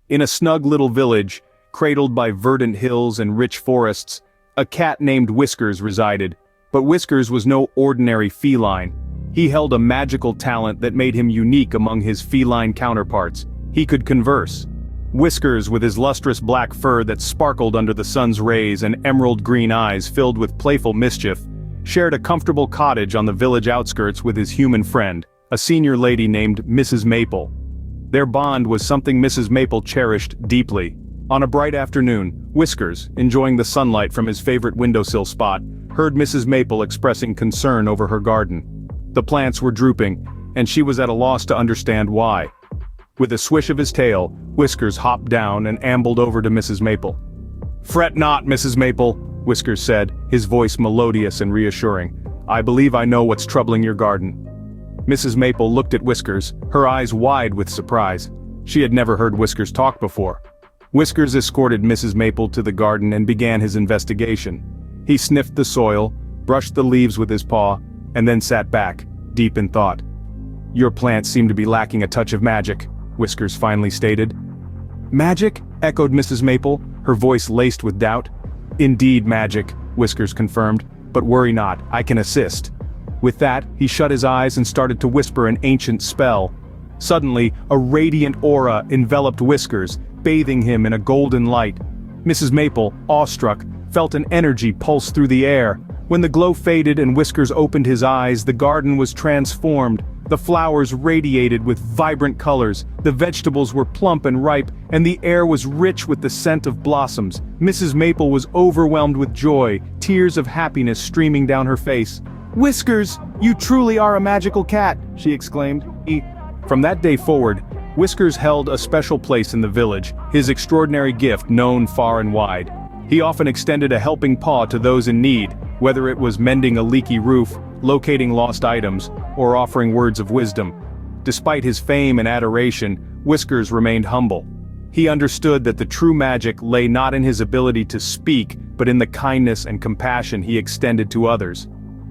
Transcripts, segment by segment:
In a snug little village, cradled by verdant hills and rich forests, a cat named Whiskers resided. But Whiskers was no ordinary feline. He held a magical talent that made him unique among his feline counterparts. He could converse. Whiskers, with his lustrous black fur that sparkled under the sun's rays and emerald green eyes filled with playful mischief, shared a comfortable cottage on the village outskirts with his human friend, a senior lady named Mrs. Maple. Their bond was something Mrs. Maple cherished deeply. On a bright afternoon, Whiskers, enjoying the sunlight from his favorite windowsill spot, heard Mrs. Maple expressing concern over her garden. The plants were drooping, and she was at a loss to understand why. With a swish of his tail, Whiskers hopped down and ambled over to Mrs. Maple. "Fret not, Mrs. Maple," Whiskers said, his voice melodious and reassuring. "I believe I know what's troubling your garden." Mrs. Maple looked at Whiskers, her eyes wide with surprise. She had never heard Whiskers talk before. Whiskers escorted Mrs. Maple to the garden and began his investigation. He sniffed the soil, brushed the leaves with his paw, and then sat back, deep in thought. "Your plants seem to be lacking a touch of magic," Whiskers finally stated. "Magic?" echoed Mrs. Maple, her voice laced with doubt. "Indeed magic," Whiskers confirmed, "but worry not, I can assist." With that, he shut his eyes and started to whisper an ancient spell. Suddenly, a radiant aura enveloped Whiskers, bathing him in a golden light. Mrs. Maple, awestruck, felt an energy pulse through the air. When the glow faded and Whiskers opened his eyes, the garden was transformed. The flowers radiated with vibrant colors, the vegetables were plump and ripe, and the air was rich with the scent of blossoms. Mrs. Maple was overwhelmed with joy, tears of happiness streaming down her face. "Whiskers, you truly are a magical cat!" she exclaimed. From that day forward, Whiskers held a special place in the village, his extraordinary gift known far and wide. He often extended a helping paw to those in need, whether it was mending a leaky roof, locating lost items, or offering words of wisdom. Despite his fame and adoration, Whiskers remained humble. He understood that the true magic lay not in his ability to speak, but in the kindness and compassion he extended to others.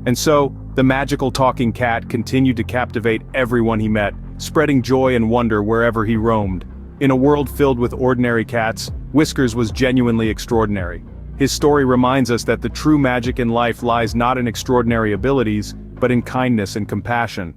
And so, the magical talking cat continued to captivate everyone he met, spreading joy and wonder wherever he roamed. In a world filled with ordinary cats, Whiskers was genuinely extraordinary. His story reminds us that the true magic in life lies not in extraordinary abilities, but in kindness and compassion.